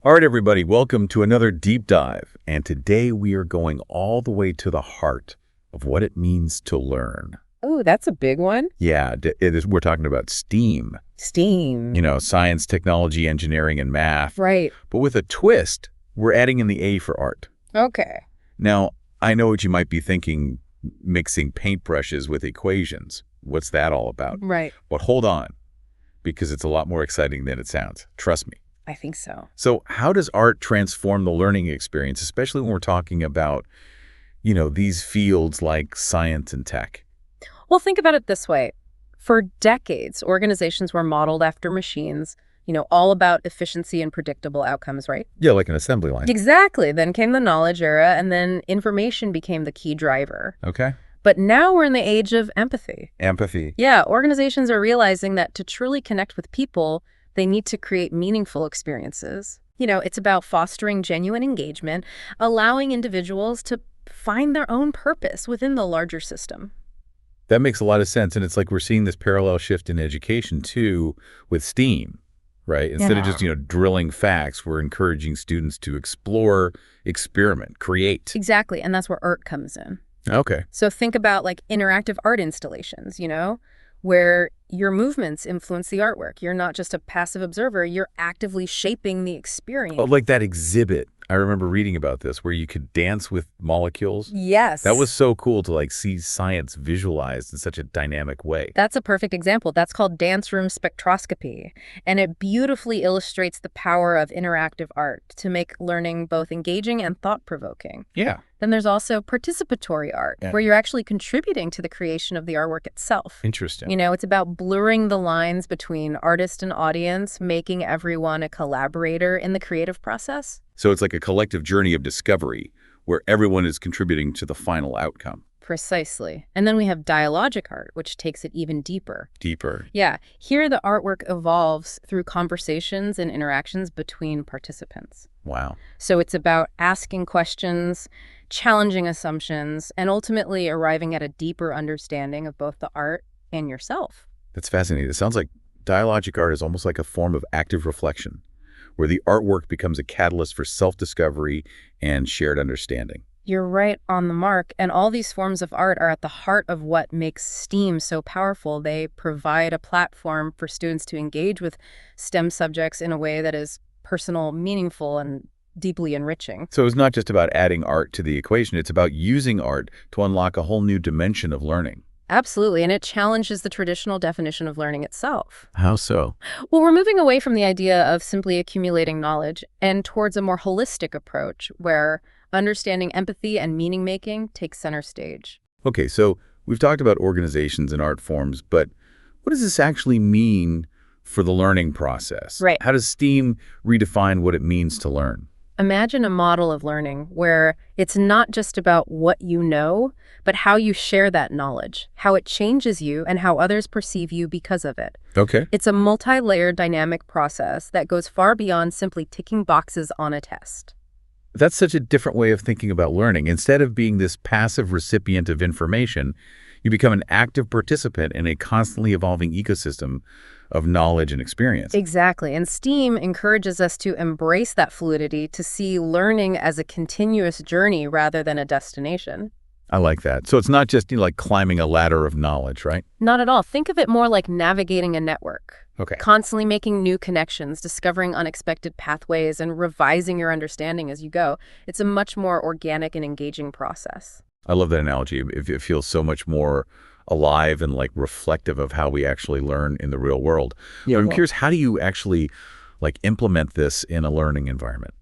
All right, everybody, welcome to another deep dive. And today we are going all the way to the heart of what it means to learn. Oh, that's a big one. Yeah, we're talking about STEAM. STEAM. Science, technology, engineering, and math. Right. But with a twist, we're adding in the A for art. Okay. Now, I know what you might be thinking, mixing paintbrushes with equations. What's that all about? Right. But hold on, because it's a lot more exciting than it sounds. Trust me. I think so. So how does art transform the learning experience, especially when we're talking about, these fields like science and tech? Well, think about it this way. For decades, organizations were modeled after machines, all about efficiency and predictable outcomes, right? Yeah, like an assembly line. Exactly. Then came the knowledge era, and then information became the key driver. Okay. But now we're in the age of empathy. Empathy. Yeah, organizations are realizing that to truly connect with people, they need to create meaningful experiences. It's about fostering genuine engagement, allowing individuals to find their own purpose within the larger system. That makes a lot of sense. And it's like we're seeing this parallel shift in education, too, with STEAM, right? Instead of just, drilling facts, we're encouraging students to explore, experiment, create. Exactly. And that's where art comes in. Okay. So think about like interactive art installations, where your movements influence the artwork. You're not just a passive observer, you're actively shaping the experience. Oh, like that exhibit. I remember reading about this where you could dance with molecules. Yes. That was so cool to see science visualized in such a dynamic way. That's a perfect example. That's called dance room spectroscopy. And it beautifully illustrates the power of interactive art to make learning both engaging and thought-provoking. Yeah. Then there's also participatory art, where you're actually contributing to the creation of the artwork itself. Interesting. It's about blurring the lines between artist and audience, making everyone a collaborator in the creative process. So it's like a collective journey of discovery where everyone is contributing to the final outcome. Precisely. And then we have dialogic art, which takes it even deeper. Deeper. Yeah. Here, the artwork evolves through conversations and interactions between participants. Wow. So it's about asking questions, challenging assumptions, and ultimately arriving at a deeper understanding of both the art and yourself. That's fascinating. It sounds like dialogic art is almost like a form of active reflection, where the artwork becomes a catalyst for self-discovery and shared understanding. You're right on the mark, and all these forms of art are at the heart of what makes STEAM so powerful. They provide a platform for students to engage with STEM subjects in a way that is personal, meaningful, and deeply enriching. So it's not just about adding art to the equation, it's about using art to unlock a whole new dimension of learning. Absolutely, and it challenges the traditional definition of learning itself. How so? Well, we're moving away from the idea of simply accumulating knowledge and towards a more holistic approach where understanding empathy and meaning-making takes center stage. Okay, so we've talked about organizations and art forms, but what does this actually mean for the learning process? Right. How does STEAM redefine what it means to learn? Imagine a model of learning where it's not just about what you know, but how you share that knowledge, how it changes you, and how others perceive you because of it. Okay. It's a multi-layered dynamic process that goes far beyond simply ticking boxes on a test. That's such a different way of thinking about learning. Instead of being this passive recipient of information, you become an active participant in a constantly evolving ecosystem of knowledge and experience. Exactly. And STEAM encourages us to embrace that fluidity, to see learning as a continuous journey rather than a destination. I like that. So it's not just like climbing a ladder of knowledge, right? Not at all. Think of it more like navigating a network. Okay. Constantly making new connections, discovering unexpected pathways, and revising your understanding as you go. It's a much more organic and engaging process. I love that analogy. It feels so much more alive and reflective of how we actually learn in the real world. Yeah, I'm curious, how do you actually implement this in a learning environment?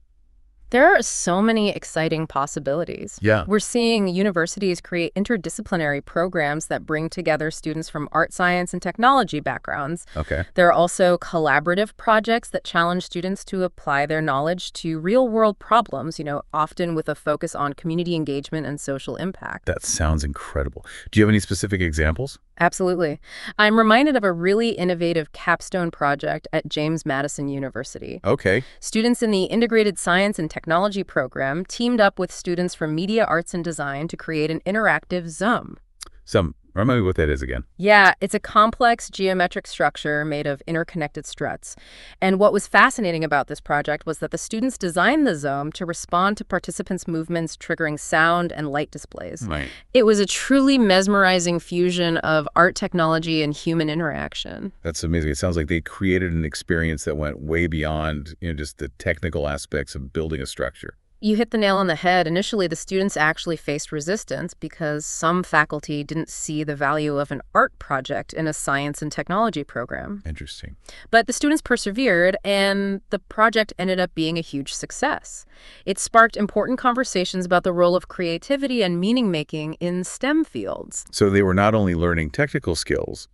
There are so many exciting possibilities. Yeah. We're seeing universities create interdisciplinary programs that bring together students from art, science, and technology backgrounds. Okay. There are also collaborative projects that challenge students to apply their knowledge to real-world problems, often with a focus on community engagement and social impact. That sounds incredible. Do you have any specific examples? Absolutely. I'm reminded of a really innovative capstone project at James Madison University. Okay. Students in the Integrated Science and Technology program teamed up with students from Media Arts and Design to create an interactive ZUM. Some Remind me what that is again. Yeah, it's a complex geometric structure made of interconnected struts. And what was fascinating about this project was that the students designed the Zome to respond to participants' movements, triggering sound and light displays. Right. It was a truly mesmerizing fusion of art technology and human interaction. That's amazing. It sounds like they created an experience that went way beyond, just the technical aspects of building a structure. You hit the nail on the head. Initially, the students actually faced resistance because some faculty didn't see the value of an art project in a science and technology program. Interesting. But the students persevered, and the project ended up being a huge success. It sparked important conversations about the role of creativity and meaning-making in STEM fields. So they were not only learning technical skills,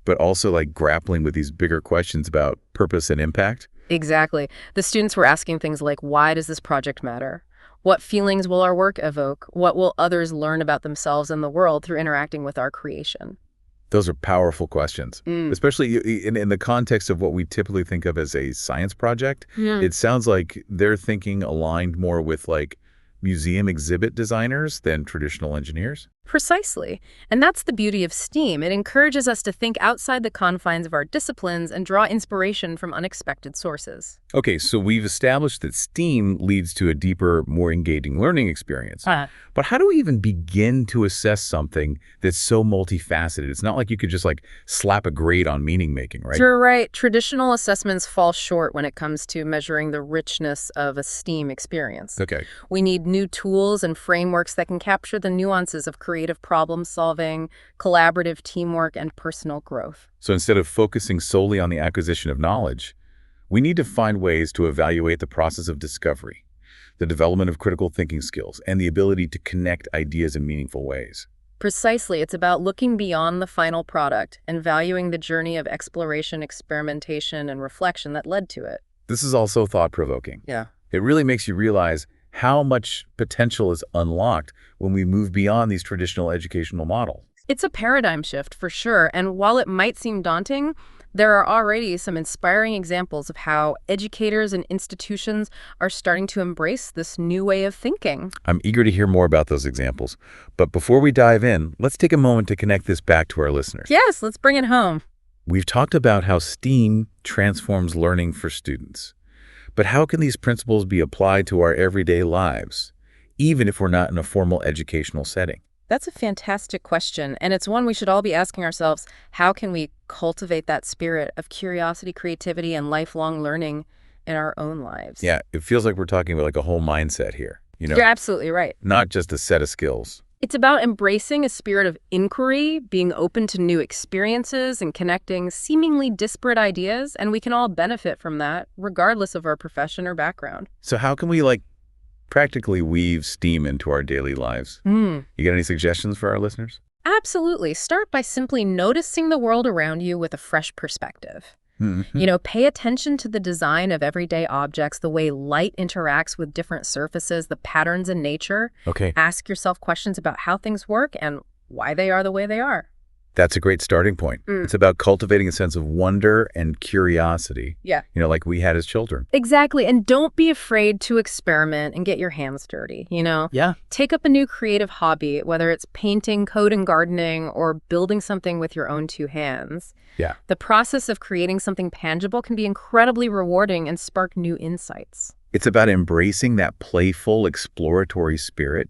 but also like grappling with these bigger questions about purpose and impact. Exactly. The students were asking things like, why does this project matter? What feelings will our work evoke? What will others learn about themselves and the world through interacting with our creation? Those are powerful questions, especially in the context of what we typically think of as a science project. It sounds like they're thinking aligned more with like museum exhibit designers than traditional engineers. Precisely. And that's the beauty of STEAM. It encourages us to think outside the confines of our disciplines and draw inspiration from unexpected sources. Okay, so we've established that STEAM leads to a deeper, more engaging learning experience. But how do we even begin to assess something that's so multifaceted? It's not like you could just like slap a grade on meaning making, right? You're right. Traditional assessments fall short when it comes to measuring the richness of a STEAM experience. Okay. We need new tools and frameworks that can capture the nuances of creative problem solving, collaborative teamwork, and personal growth. So instead of focusing solely on the acquisition of knowledge, we need to find ways to evaluate the process of discovery, the development of critical thinking skills, and the ability to connect ideas in meaningful ways. Precisely. It's about looking beyond the final product and valuing the journey of exploration, experimentation, and reflection that led to it. This is also thought-provoking. Yeah. It really makes you realize how much potential is unlocked when we move beyond these traditional educational models. It's a paradigm shift for sure, and while it might seem daunting, there are already some inspiring examples of how educators and institutions are starting to embrace this new way of thinking. I'm eager to hear more about those examples. But before we dive in, let's take a moment to connect this back to our listeners. Yes, let's bring it home. We've talked about how STEAM transforms learning for students. But how can these principles be applied to our everyday lives, even if we're not in a formal educational setting? That's a fantastic question, and it's one we should all be asking ourselves. How can we cultivate that spirit of curiosity, creativity, and lifelong learning in our own lives? Yeah, it feels like we're talking about like a whole mindset here, You're absolutely right. not just a set of skills. It's about embracing a spirit of inquiry, being open to new experiences, and connecting seemingly disparate ideas, and we can all benefit from that, regardless of our profession or background. So how can we like practically weave STEAM into our daily lives? You got any suggestions for our listeners? Absolutely. Start by simply noticing the world around you with a fresh perspective. Pay attention to the design of everyday objects, the way light interacts with different surfaces, the patterns in nature. Okay. Ask yourself questions about how things work and why they are the way they are. That's a great starting point. It's about cultivating a sense of wonder and curiosity. Yeah. Like we had as children. Exactly. And don't be afraid to experiment and get your hands dirty, Yeah. Take up a new creative hobby, whether it's painting, coding, gardening, or building something with your own two hands. Yeah. The process of creating something tangible can be incredibly rewarding and spark new insights. It's about embracing that playful, exploratory spirit.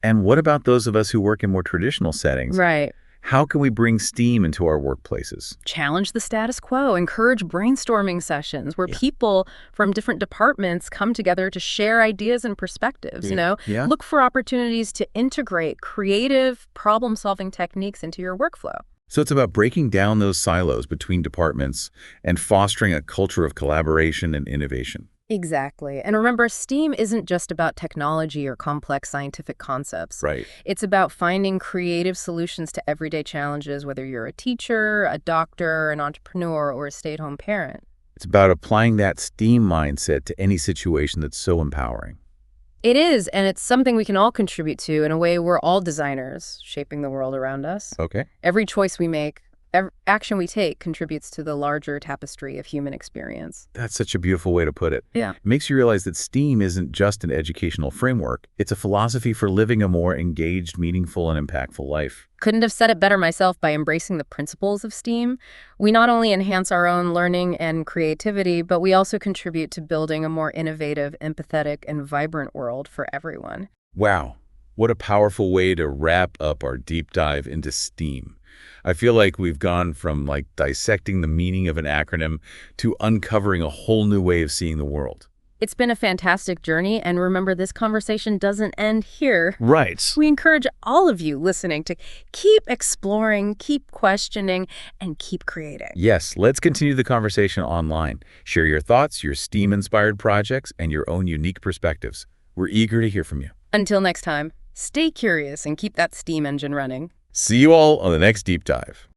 And what about those of us who work in more traditional settings? Right. How can we bring STEAM into our workplaces? Challenge the status quo. Encourage brainstorming sessions where people from different departments come together to share ideas and perspectives, Yeah. Look for opportunities to integrate creative problem-solving techniques into your workflow. So it's about breaking down those silos between departments and fostering a culture of collaboration and innovation. Exactly. And remember, STEAM isn't just about technology or complex scientific concepts. Right. It's about finding creative solutions to everyday challenges, whether you're a teacher, a doctor, an entrepreneur, or a stay-at-home parent. It's about applying that STEAM mindset to any situation that's so empowering. It is, and it's something we can all contribute to. In a way, we're all designers, shaping the world around us. Okay. Every choice we make, Action we take contributes to the larger tapestry of human experience. That's such a beautiful way to put it. Yeah. It makes you realize that STEAM isn't just an educational framework. It's a philosophy for living a more engaged, meaningful, and impactful life. Couldn't have said it better myself. By embracing the principles of STEAM, we not only enhance our own learning and creativity, but we also contribute to building a more innovative, empathetic, and vibrant world for everyone. Wow, what a powerful way to wrap up our deep dive into STEAM. I feel like we've gone from dissecting the meaning of an acronym to uncovering a whole new way of seeing the world. It's been a fantastic journey, and remember, this conversation doesn't end here. Right. We encourage all of you listening to keep exploring, keep questioning, and keep creating. Yes, let's continue the conversation online. Share your thoughts, your STEAM-inspired projects, and your own unique perspectives. We're eager to hear from you. Until next time, stay curious and keep that STEAM engine running. See you all on the next deep dive.